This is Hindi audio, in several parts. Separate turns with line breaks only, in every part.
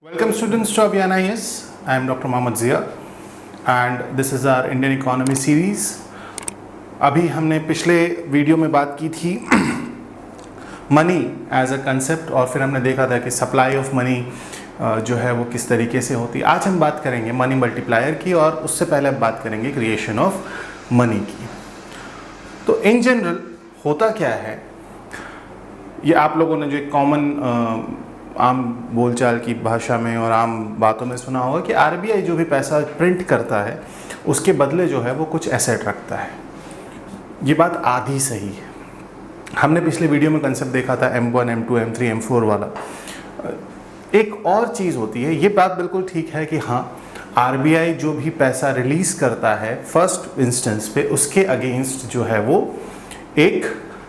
Welcome students to Abhiyan IAS. I am Dr. Mohammad Zia and this is our Indian Economy series. अभी हमने पिछले वीडियो में बात की थी मनी एज अ कंसेप्ट और फिर हमने देखा था कि सप्लाई ऑफ मनी जो है वो किस तरीके से होती है। आज हम बात करेंगे मनी मल्टीप्लायर की और उससे पहले अब बात करेंगे क्रिएशन ऑफ मनी की। तो इन जनरल होता क्या है, ये आप लोगों ने जो एक कॉमन आम बोलचाल की भाषा में और आम बातों में सुना होगा कि आरबीआई जो भी पैसा प्रिंट करता है उसके बदले जो है वो कुछ एसेट रखता है। ये बात आधी सही है। हमने पिछले वीडियो में कंसेप्ट देखा था M1, M2, M3, M4 वाला। एक और चीज़ होती है, ये बात बिल्कुल ठीक है कि हाँ आरबीआई जो भी पैसा रिलीज़ करता है फर्स्ट इंस्टेंस पे उसके अगेंस्ट जो है वो एक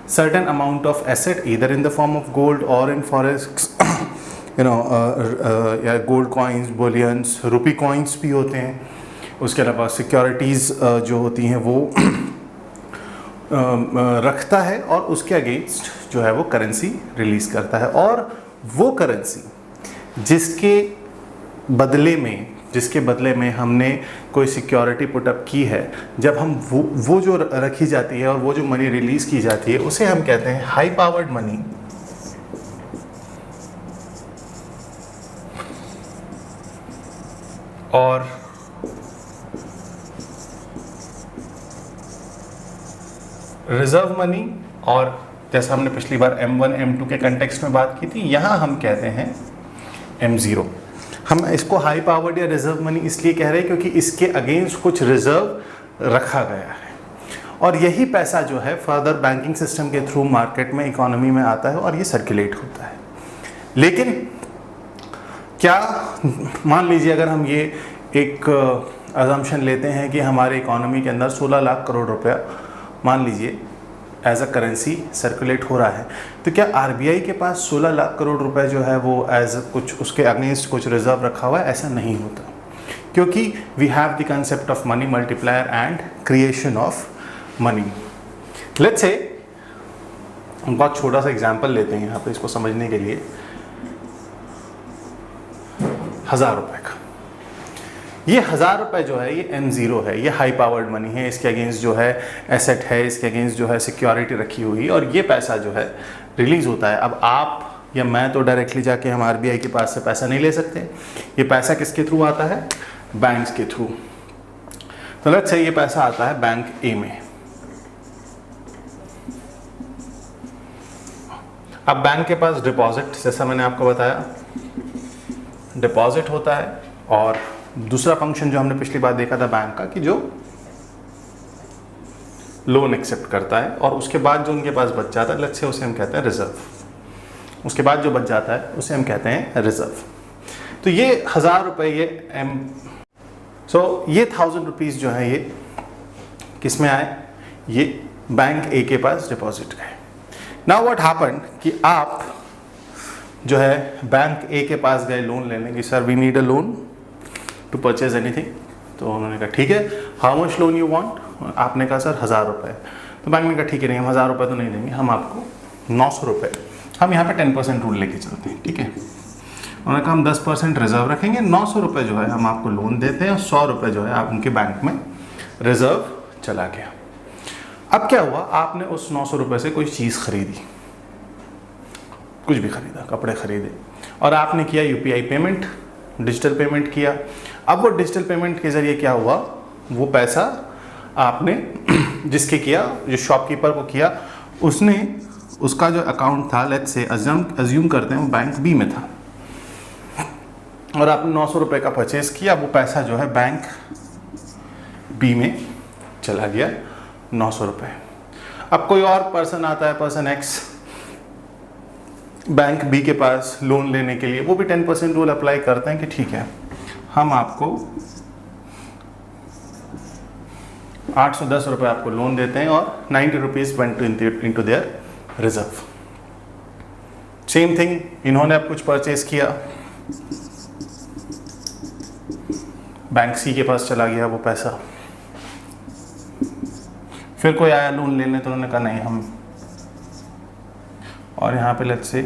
certain amount of asset either in the form of gold or in forex या gold coins, bullions, rupee coins भी होते हैं। उसके अलावा सिक्योरिटीज़ जो होती हैं वो रखता है और उसके अगेंस्ट जो है वो करेंसी रिलीज़ करता है। और वो करेंसी जिसके बदले में हमने कोई सिक्योरिटी पुटअप की है, जब हम वो जो रखी जाती है और वो जो मनी रिलीज़ की जाती है उसे हम कहते हैं हाई पावर्ड मनी। और रिजर्व मनी, और जैसा हमने पिछली बार M1, M2 के कंटेक्स्ट में बात की थी, यहाँ हम कहते हैं M0। हम इसको हाई पावर्ड या रिजर्व मनी इसलिए कह रहे हैं क्योंकि इसके अगेंस्ट कुछ रिजर्व रखा गया है और यही पैसा जो है फर्दर बैंकिंग सिस्टम के थ्रू मार्केट में, इकोनॉमी में आता है और ये सर्कुलेट होता है। लेकिन क्या मान लीजिए अगर हम ये एक अजम्पशन लेते हैं कि हमारे इकोनॉमी के अंदर 16 लाख करोड़ रुपया मान लीजिए एज अ करेंसी सर्कुलेट हो रहा है, तो क्या आरबीआई के पास 16 लाख करोड़ रुपए जो है वो एज कुछ उसके अगेंस्ट कुछ रिजर्व रखा हुआ है? ऐसा नहीं होता, क्योंकि we have the concept of money multiplier and creation of money. Let's say हम बहुत छोटा सा एग्जांपल लेते हैं यहाँ पे इसको समझने के लिए। 1000 रुपये का, ये 1000 रुपये जो है ये M0 है, ये हाई पावर्ड मनी है। इसके अगेंस्ट जो है एसेट है, इसके अगेंस्ट जो है सिक्योरिटी रखी हुई और ये पैसा जो है रिलीज़ होता है। अब आप या मैं तो डायरेक्टली जाके हम आरबीआई के पास से पैसा नहीं ले सकते। ये पैसा किसके थ्रू आता है? बैंक्स के थ्रू। तो लेट्स से ये पैसा आता है बैंक ए में। अब बैंक के पास डिपॉजिट, जैसा मैंने आपको बताया, डिपॉजिट होता है और दूसरा फंक्शन जो हमने पिछली बार देखा था बैंक का कि जो लोन एक्सेप्ट करता है और उसके बाद जो उनके पास बच जाता है लेट्स से उसे हम कहते हैं रिजर्व। उसके बाद जो बच जाता है उसे हम कहते हैं रिजर्व। तो ये 1000 रुपये ये ये 1000 रुपीज़ जो है ये किस में आए? ये बैंक ए के पास डिपॉजिट गए। नाउ व्हाट हैपेंड कि आप जो है बैंक ए के पास गए लोन लेने की, sir we need a loan to purchase anything. तो उन्होंने कहा ठीक है, how much loan you want? आपने कहा सर 1000 रुपये। तो बैंक ने कहा ठीक है, नहीं हम 1000 रुपये तो नहीं देंगे, हम आपको 900 रुपये, हम यहाँ पे 10% रूल लेके चलते हैं, ठीक है। उन्होंने कहा हम 10% रिजर्व रखेंगे, 900 रुपये जो है हम आपको लोन देते हैं और 100 रुपये जो है आप उनके बैंक में रिजर्व चला गया। अब क्या हुआ, आपने उस 900 रुपये से कोई चीज़ खरीदी, कुछ भी खरीदा, कपड़े खरीदे और आपने किया यूपीआई पेमेंट, डिजिटल पेमेंट किया। अब वो डिजिटल पेमेंट के ज़रिए क्या हुआ, वो पैसा आपने जिसके किया, जो शॉपकीपर को किया, उसने उसका जो अकाउंट था लेट्स से अज्यूम करते हैं बैंक बी में था और आपने 900 रुपये का परचेज़ किया। वो पैसा जो है बैंक बी में चला गया, 900 रुपये। अब कोई और पर्सन आता है, पर्सन एक्स, बैंक बी के पास लोन लेने के लिए, वो भी 10% रूल अप्लाई करते हैं कि ठीक है हम आपको 810 रुपये आपको लोन देते हैं और 90 rupees went into their reserve. Same thing, इन्होंने अब कुछ परचेज किया, बैंक सी के पास चला गया वो पैसा। फिर कोई आया लोन लेने तो उन्होंने कहा नहीं हम, और यहाँ पे let's say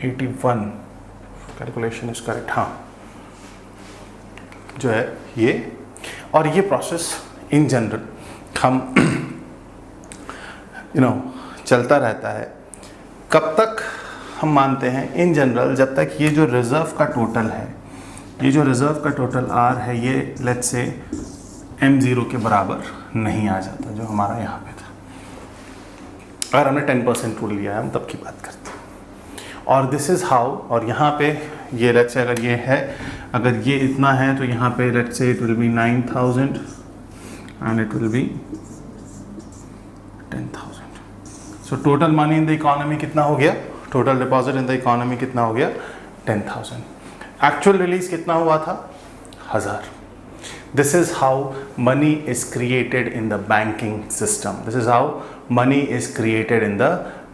81 calculation is correct, हाँ, जो है ये, और ये प्रोसेस इन जनरल हम चलता रहता है। कब तक हम मानते हैं? इन जनरल जब तक ये जो रिजर्व का टोटल है, ये जो रिजर्व का टोटल आर है, ये लेट्स से M0 के बराबर नहीं आ जाता, जो हमारा यहाँ पे था। अगर हमने 10% रूल लिया है, हम तब की बात करते हैं। और दिस इज़ हाउ, और यहाँ पे ये लेट्स से अगर ये है, अगर ये इतना है तो यहाँ पे let's say it will be 9,000 and it will be 10,000। So total money in the economy कितना हो गया? Total deposit in the economy कितना हो गया? 10,000। एक्चुअल रिलीज कितना हुआ था? 1000। This is how money is created in the banking system. This is how money is created in the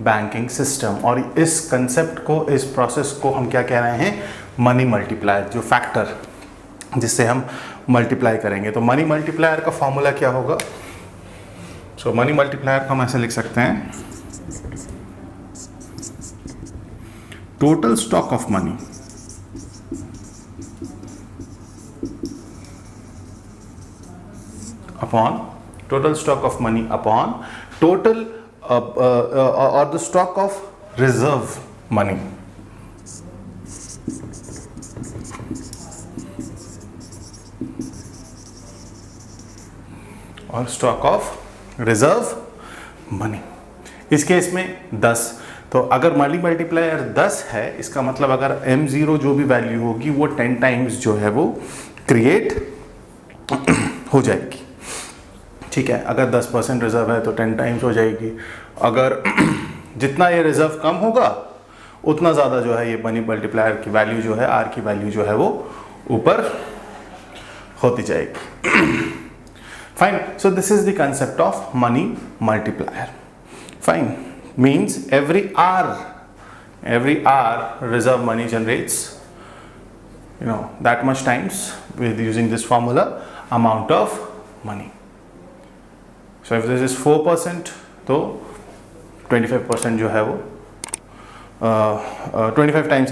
banking system. और इस कंसेप्ट को, इस प्रोसेस को हम क्या कह रहे हैं? मनी मल्टीप्लायर, जो फैक्टर जिससे हम मल्टीप्लाई करेंगे। तो मनी मल्टीप्लायर का फॉर्मूला क्या होगा? सो मनी मल्टीप्लायर को हम ऐसे लिख सकते हैं, total stock of money upon total stock of money upon total or the stock of reserve money. और स्टॉक ऑफ रिजर्व मनी। इस केस में 10, तो अगर मनी मल्टीप्लायर 10 है, इसका मतलब अगर M0 जो भी वैल्यू होगी वो 10 टाइम्स जो है वो क्रिएट हो जाएगी। ठीक है, अगर 10% रिजर्व है तो 10 टाइम्स हो जाएगी। अगर जितना ये रिजर्व कम होगा उतना ज़्यादा जो है ये मनी मल्टीप्लायर की वैल्यू जो है, आर की वैल्यू जो है वो ऊपर होती जाएगी। Fine, so this is the concept of money multiplier. Fine, means every hour reserve money generates that much times with using this formula amount of money. So if this is 4%, तो 25% जो है वो 25 times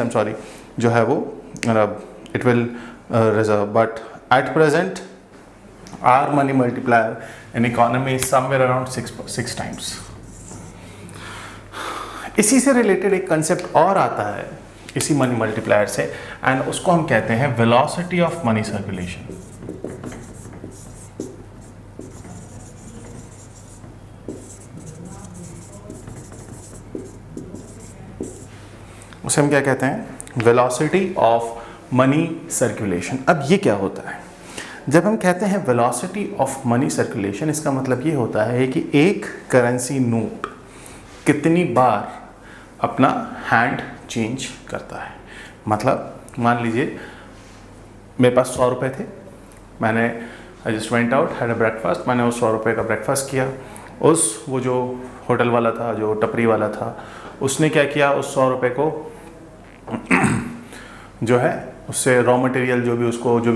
जो है वो it will reserve, but at present our money multiplier in economy is somewhere around 6 times. इसी से रिलेटेड एक कंसेप्ट और आता है इसी मनी मल्टीप्लायर से, एंड उसको हम कहते हैं वेलोसिटी ऑफ मनी सर्कुलेशन। उसे हम क्या कहते हैं? Velocity of money circulation. अब ये क्या होता है? जब हम कहते हैं वेलोसिटी ऑफ मनी सर्कुलेशन, इसका मतलब ये होता है कि एक करेंसी नोट कितनी बार अपना हैंड चेंज करता है। मतलब मान लीजिए मेरे पास 100 रुपये थे, मैंने I just went out, had a breakfast, मैंने उस 100 रुपये का ब्रेकफास्ट किया। वो जो होटल वाला था, जो टपरी वाला था, उसने क्या किया? उस 100 रुपये को जो है उससे रॉ मटेरियल जो भी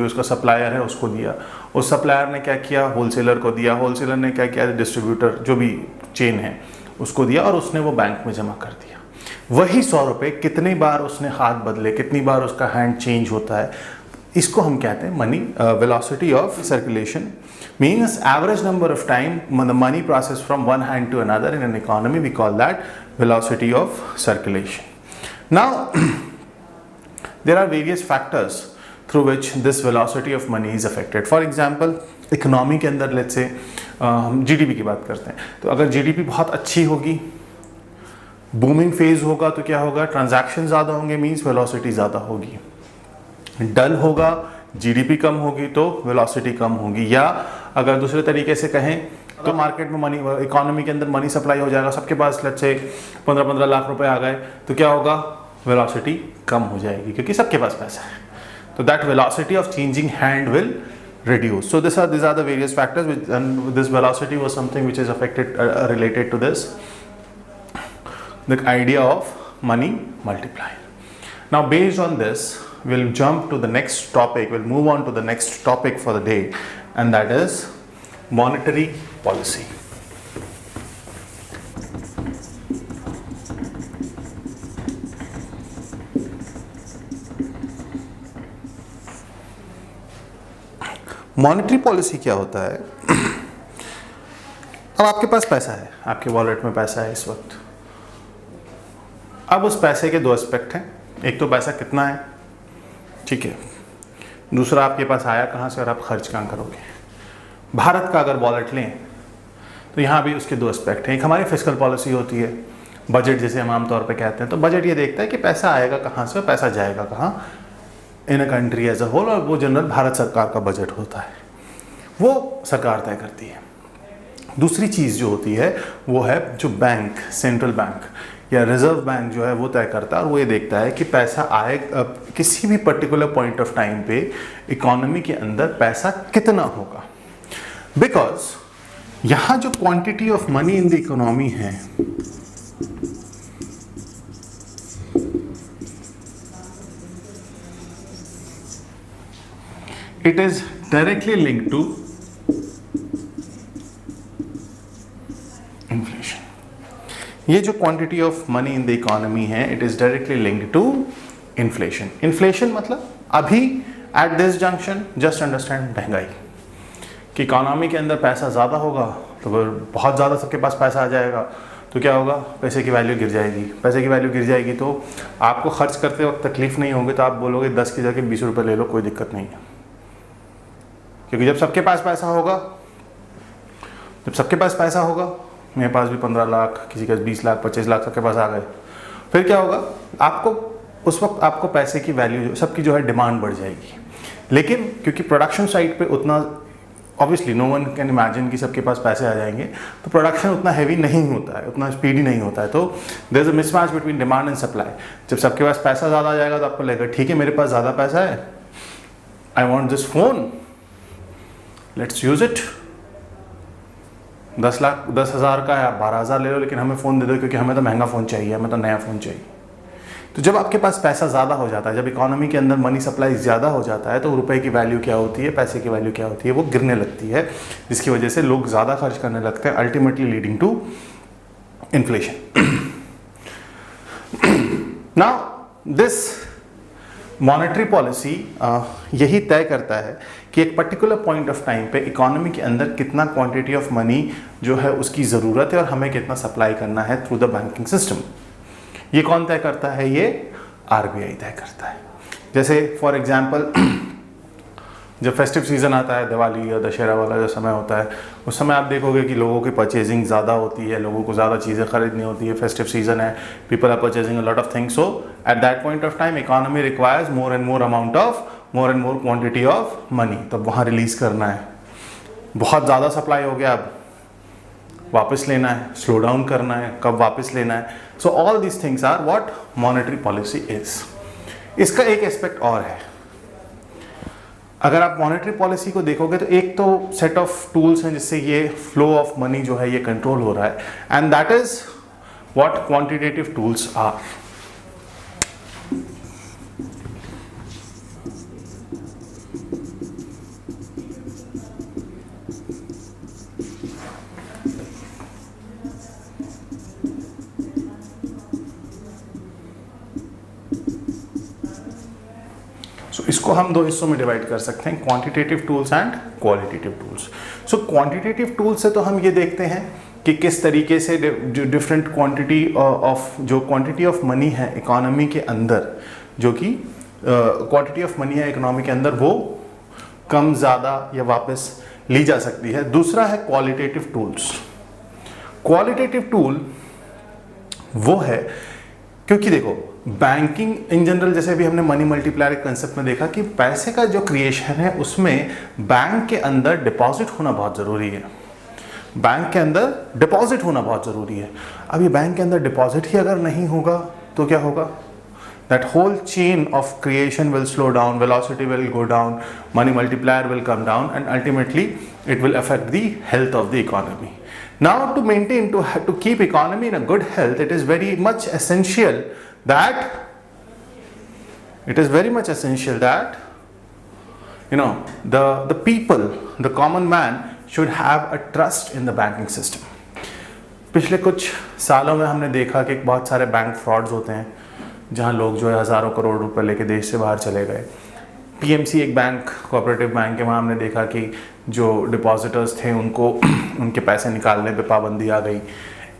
उसका सप्लायर है उसको दिया। उस सप्लायर ने क्या किया? होलसेलर को दिया। होलसेलर ने क्या किया? डिस्ट्रीब्यूटर जो भी चेन है उसको दिया, और उसने वो बैंक में जमा कर दिया। वही 100 रुपये कितनी बार उसने हाथ बदले, कितनी बार उसका हैंड चेंज होता है, इसको हम कहते हैं money velocity of circulation. Means average number of time the money process from one hand to another in an economy, we call that velocity of circulation. Now there are various factors through which this velocity of money is affected. For example, economy के अंदर लेट्स से हम जीडीपी की बात करते हैं, तो अगर जीडीपी बहुत अच्छी होगी, बूमिंग फेज होगा, तो क्या होगा? ट्रांजैक्शन ज़्यादा होंगे, मीन्स वेलोसिटी ज़्यादा होगी। डल होगा, जीडीपी कम होगी तो वेलोसिटी कम होगी। या अगर दूसरे तरीके से कहें तो मार्केट में मनी, इकोनॉमी के अंदर मनी सप्लाई हो जाएगा, सबके पास लेट्स से 15-15 लाख रुपए आ गए, तो क्या होगा? वेलोसिटी कम हो जाएगी, क्योंकि सबके पास पैसा है। तो that velocity of changing hand will reduce. So these are the various factors which, and this velocity was something which is affected related to this, the idea of money multiplier. Now based on this, we'll jump to the next topic, we'll move on to the next topic for the day, and that is monetary policy. Monetary policy क्या होता है? अब आपके पास पैसा है, आपके वॉलेट में पैसा है इस वक्त। अब उस पैसे के दो एस्पेक्ट हैं, एक तो पैसा कितना है, ठीक है, दूसरा आपके पास आया कहाँ से और आप खर्च कहाँ करोगे। भारत का अगर वॉलेट लें तो यहाँ भी उसके दो एस्पेक्ट हैं। एक हमारी फिस्कल पॉलिसी होती है, बजट जिसे हम आमतौर पे कहते हैं। तो बजट ये देखता है कि पैसा आएगा कहाँ से और पैसा जाएगा कहाँ in a country as a whole, और वो जनरल भारत सरकार का बजट होता है, वो सरकार तय करती है। दूसरी चीज़ जो होती है वो है जो बैंक, सेंट्रल बैंक या रिजर्व बैंक जो है वो तय करता है, और वो ये देखता है कि पैसा आए किसी भी पर्टिकुलर पॉइंट ऑफ टाइम पे इकोनॉमी के अंदर पैसा कितना होगा। बिकॉज यहाँ जो quantity of money in the economy है it is directly linked to inflation. ये जो quantity of money in the economy है, it is directly linked to inflation. Inflation मतलब अभी at this junction just understand महंगाई, कि इकोनॉमी के अंदर पैसा ज़्यादा होगा तो बहुत ज़्यादा सबके पास पैसा आ जाएगा, तो क्या होगा, पैसे की वैल्यू गिर जाएगी। पैसे की वैल्यू गिर जाएगी तो आपको खर्च करते वक्त तकलीफ नहीं होगी, तो आप बोलोगे 10 की जगह 20 रुपये ले लो, कोई दिक्कत नहीं है। क्योंकि जब सबके पास पैसा होगा, जब सबके पास पैसा होगा, मेरे पास भी 15 लाख, किसी का 20 लाख 25 लाख सबके पास आ गए, फिर क्या होगा, आपको उस वक्त आपको पैसे की वैल्यू सबकी जो है डिमांड बढ़ जाएगी। लेकिन क्योंकि प्रोडक्शन साइड पे उतना obviously no one can imagine कि सबके पास पैसे आ जाएंगे, तो प्रोडक्शन उतना हैवी नहीं होता है, उतना स्पीडी नहीं होता है, तो there is a mismatch between demand and supply. जब सबके पास पैसा ज़्यादा आ जाएगा तो आपको लगेगा ठीक है मेरे पास ज़्यादा पैसा है, I want this phone, let's use it. 10,000 का है, आप 12,000 ले लो, लेकिन हमें फ़ोन दे दो क्योंकि हमें तो महंगा फ़ोन चाहिए, हमें तो नया फ़ोन चाहिए। तो जब आपके पास पैसा ज़्यादा हो जाता है, जब इकोनॉमी के अंदर मनी सप्लाई ज़्यादा हो जाता है, तो रुपए की वैल्यू क्या होती है, पैसे की वैल्यू क्या होती है, वो गिरने लगती है, जिसकी वजह से लोग ज़्यादा खर्च करने लगते हैं, ultimately leading to inflation. Now this monetary policy यही तय करता है कि एक पर्टिकुलर पॉइंट ऑफ टाइम पे इकोनॉमी के अंदर कितना क्वांटिटी ऑफ मनी जो है उसकी ज़रूरत है और हमें कितना सप्लाई करना है थ्रू द बैंकिंग सिस्टम। ये कौन तय करता है? ये आरबीआई तय करता है। जैसे फॉर एग्जांपल जब फेस्टिव सीज़न आता है, दिवाली या दशहरा वाला जो समय होता है, उस समय आप देखोगे कि लोगों की परचेजिंग ज़्यादा होती है, लोगों को ज़्यादा चीज़ें खरीदनी होती है, फेस्टिव सीज़न है, people are purchasing a lot of things, so at that point of time economy requires more and more quantity of money. तब वहाँ रिलीज़ करना है, बहुत ज़्यादा सप्लाई हो गया, अब वापस लेना है, स्लो डाउन करना है, कब वापस लेना है। So all these things are what monetary policy is. इसका एक एस्पेक्ट और है, अगर आप मॉनेटरी पॉलिसी को देखोगे तो एक तो सेट ऑफ टूल्स हैं जिससे ये फ्लो ऑफ मनी जो है ये कंट्रोल हो रहा है, and that is what quantitative tools are. इसको हम दो हिस्सों में डिवाइड कर सकते हैं, quantitative tools and qualitative tools. So quantitative tools से तो हम ये देखते हैं कि किस तरीके से डिफरेंट क्वांटिटी ऑफ मनी है इकोनॉमी के अंदर, जो कि क्वांटिटी ऑफ मनी है इकोनॉमी के अंदर वो कम ज़्यादा या वापस ली जा सकती है। दूसरा है क्वालिटेटिव टूल्स। क्वालिटेटिव टूल वो है, क्योंकि देखो बैंकिंग इन जनरल, जैसे अभी हमने मनी मल्टीप्लायर कंसेप्ट में देखा कि पैसे का जो क्रिएशन है उसमें बैंक के अंदर डिपॉजिट होना बहुत ज़रूरी है, बैंक के अंदर डिपॉजिट होना बहुत ज़रूरी है। अब ये बैंक के अंदर डिपॉजिट ही अगर नहीं होगा तो क्या होगा? That whole chain of creation will slow down, velocity will go down, money multiplier will come down, and ultimately it will affect the health of the economy. Now to maintain, to keep economy in a good health, it is very much essential that the people, the common man should have a trust in the banking system. पिछले कुछ सालों में हमने देखा कि बहुत सारे बैंक फ्रॉड्स होते हैं जहां लोग जो है हज़ारों करोड़ रुपए लेके देश से बाहर चले गए। पीएमसी एक बैंक, कोऑपरेटिव बैंक है, वहाँ हमने देखा कि जो डिपॉजिटर्स थे उनको उनके पैसे निकालने पे पाबंदी आ गई।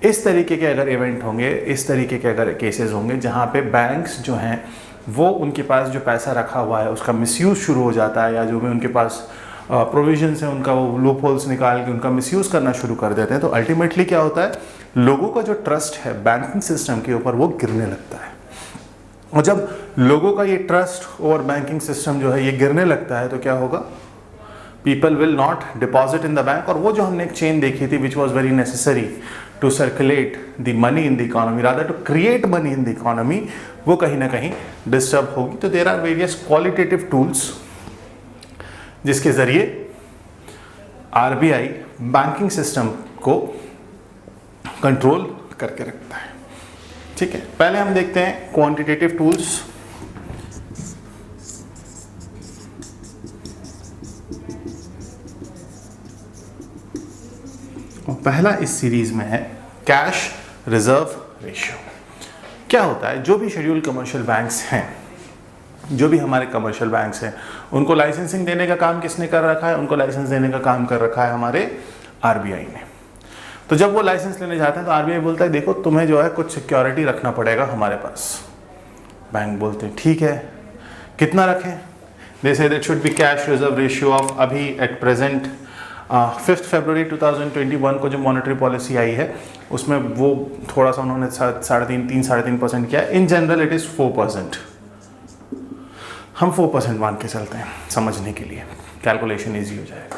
इस तरीके के अगर इवेंट होंगे, इस तरीके के अगर केसेस होंगे जहाँ पे बैंक्स जो हैं वो उनके पास जो पैसा रखा हुआ है उसका मिसयूज़ शुरू हो जाता है, या जो भी उनके पास प्रोविजंस है उनका वो लूप होल्स निकाल के उनका मिसयूज़ करना शुरू कर देते हैं, तो अल्टीमेटली क्या होता है, लोगों का जो ट्रस्ट है बैंकिंग सिस्टम के ऊपर वो गिरने लगता है। और जब लोगों का ये ट्रस्ट ओवर बैंकिंग सिस्टम जो है ये गिरने लगता है तो क्या होगा, people will not deposit in the bank. और वो जो हमने एक चेन देखी थी which was very necessary to circulate the money in the economy, rather to create money in the economy, वो कहीं ना कहीं डिस्टर्ब होगी। तो there are various qualitative tools जिसके ज़रिए आरबीआई बैंकिंग सिस्टम को कंट्रोल करके रखता है। ठीक है, पहले हम देखते हैं क्वांटिटेटिव टूल्स। पहला इस सीरीज में है कैश रिजर्व रेशियो। क्या होता है, जो भी शेड्यूल कमर्शियल बैंक्स हैं, जो भी हमारे कमर्शियल बैंक्स हैं, उनको लाइसेंसिंग देने का काम किसने कर रखा है, उनको लाइसेंस देने का काम कर रखा है हमारे आरबीआई ने। तो जब वो लाइसेंस लेने जाते हैं तो आरबीआई बोलता है देखो तुम्हें जो है कुछ सिक्योरिटी रखना पड़ेगा हमारे पास। बैंक बोलते हैं ठीक है, कितना रखें, they say that should be cash reserve ratio of, अभी एट प्रेजेंट 5 फरवरी 2021 को जो मॉनेटरी पॉलिसी आई है उसमें वो थोड़ा सा उन्होंने 3.5% किया। In general it is 4%। हम 4% मान के चलते हैं समझने के लिए, कैलकुलेशन ईजी हो जाएगा।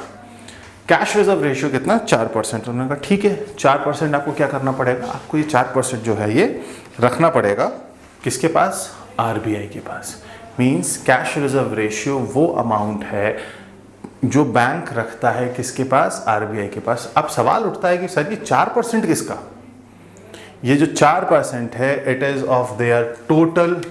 कैश रिजर्व रेशियो कितना, 4%। उन्होंने कहा ठीक है 4% आपको क्या करना पड़ेगा, आपको ये 4% जो है ये रखना पड़ेगा किसके पास, आरबीआई के पास। मींस कैश रिजर्व रेशियो वो अमाउंट है जो बैंक रखता है किसके पास, आरबीआई के पास। अब सवाल उठता है कि सर ये 4% किसका, ये जो 4% है it is of their total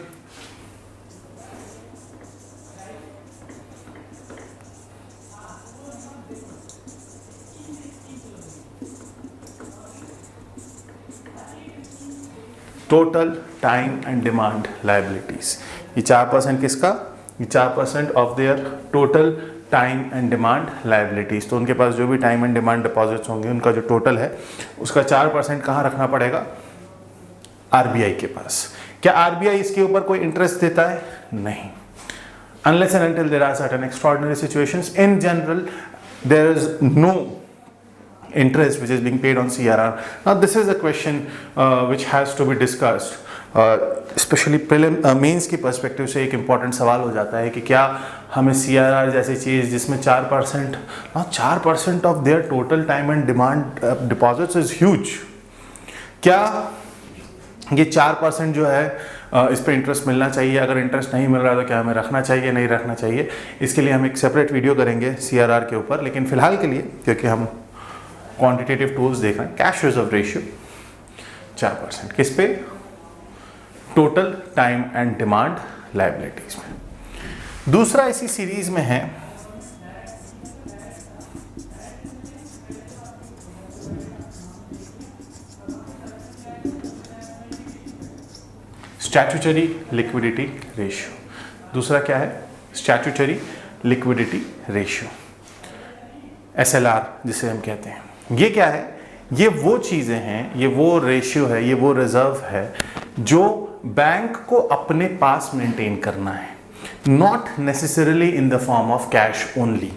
total time and demand liabilities. ये 4% किसका, ये 4% of their total time and demand liabilities. तो उनके पास जो भी टाइम एंड डिमांड डिपॉजिट्स होंगे उनका जो टोटल है उसका 4% कहाँ रखना पड़ेगा, आरबीआई के पास। क्या आरबीआई इसके ऊपर कोई इंटरेस्ट देता है, नहीं। Unless and until there are certain extraordinary situations, in general there is no interest which is being paid on CRR. Now this is a question which has to be discussed, especially mains की पर्सपेक्टिव से एक इम्पॉर्टेंट सवाल हो जाता है कि क्या हमें CRR जैसी चीज़ जिसमें 4% of their total time and demand deposits is huge, क्या ये 4% जो है इस पर इंटरेस्ट मिलना चाहिए, अगर इंटरेस्ट नहीं मिल रहा तो क्या हमें रखना चाहिए, नहीं रखना चाहिए। इसके लिए हम एक सेपरेट वीडियो करेंगे CRR के ऊपर, लेकिन फिलहाल के लिए क्योंकि हम क्वांटिटेटिव टूल्स देख रहे हैं, कैश रिजर्व रेशियो 4% किस पे, total time and demand liabilities में। दूसरा इसी सीरीज में है स्टैट्यूटरी लिक्विडिटी रेशियो। दूसरा क्या है, स्टैट्यूटरी लिक्विडिटी रेशियो, SLR जिसे हम कहते हैं। ये क्या है, ये वो चीज़ें हैं, ये वो रेशियो है, ये वो रिजर्व है जो बैंक को अपने पास मेंटेन करना है, not necessarily in the form of cash only.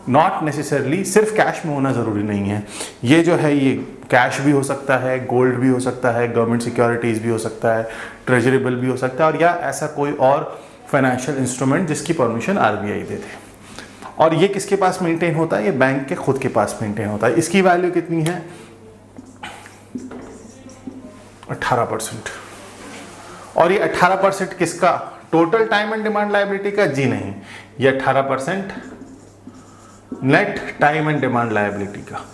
Not necessarily सिर्फ कैश में होना ज़रूरी नहीं है, ये जो है ये कैश भी हो सकता है, गोल्ड भी हो सकता है, गवर्नमेंट सिक्योरिटीज़ भी हो सकता है, ट्रेजरी बिल भी हो सकता है, और या ऐसा कोई और फाइनेंशियल इंस्ट्रूमेंट जिसकी परमिशन आरबीआई दे दे। और ये किसके पास मेंटेन होता है, ये बैंक के खुद के पास मेंटेन होता है। इसकी वैल्यू कितनी है, 18%। और ये 18% किसका, total time and demand liability का, जी नहीं, ये 18% net time and demand liability का।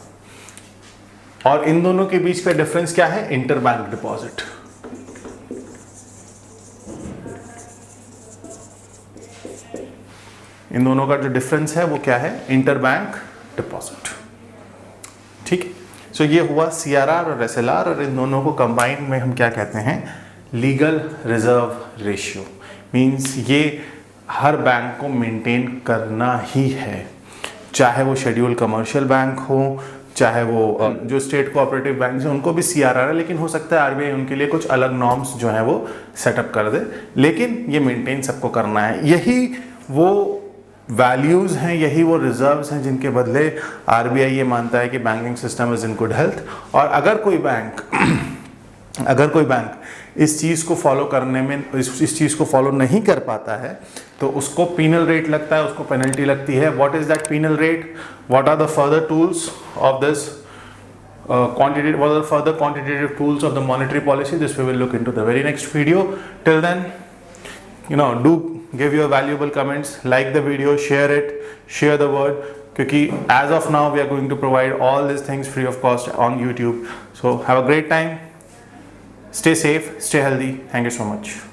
और इन दोनों के बीच का डिफरेंस क्या है, इंटरबैंक डिपॉजिट। इन दोनों का जो डिफरेंस है वो क्या है, इंटरबैंक डिपॉजिट। ठीक है, सो ये हुआ CRR और SLR, और इन दोनों को कंबाइन में हम क्या कहते हैं, लीगल रिजर्व रेशियो। मींस ये हर बैंक को मेंटेन करना ही है, चाहे वो शेड्यूल कमर्शियल बैंक हो, चाहे वो जो स्टेट कोऑपरेटिव बैंक हैं उनको भी CRR है, लेकिन हो सकता है RBI उनके लिए कुछ अलग नॉर्म्स जो है वो सेटअप कर दे, लेकिन ये मेंटेन सबको करना है। यही वो वैल्यूज़ हैं, यही वो रिजर्व्स हैं जिनके बदले RBI ये मानता है कि banking system is in good health. और अगर कोई बैंक इस चीज़ को फॉलो करने में, इस चीज़ को फॉलो नहीं कर पाता है तो उसको पीनल रेट लगता है, उसको पेनल्टी लगती है। What is that penal rate? What are the further tools of this quantitative, what are the further quantitative tools of the monetary policy? This we will look into the very next video. Till then, do give your valuable comments, like the video, share it, share the word, क्योंकि as of now we are going to provide all these things free of cost on YouTube. So have a great time, stay safe, stay healthy. Thank you so much.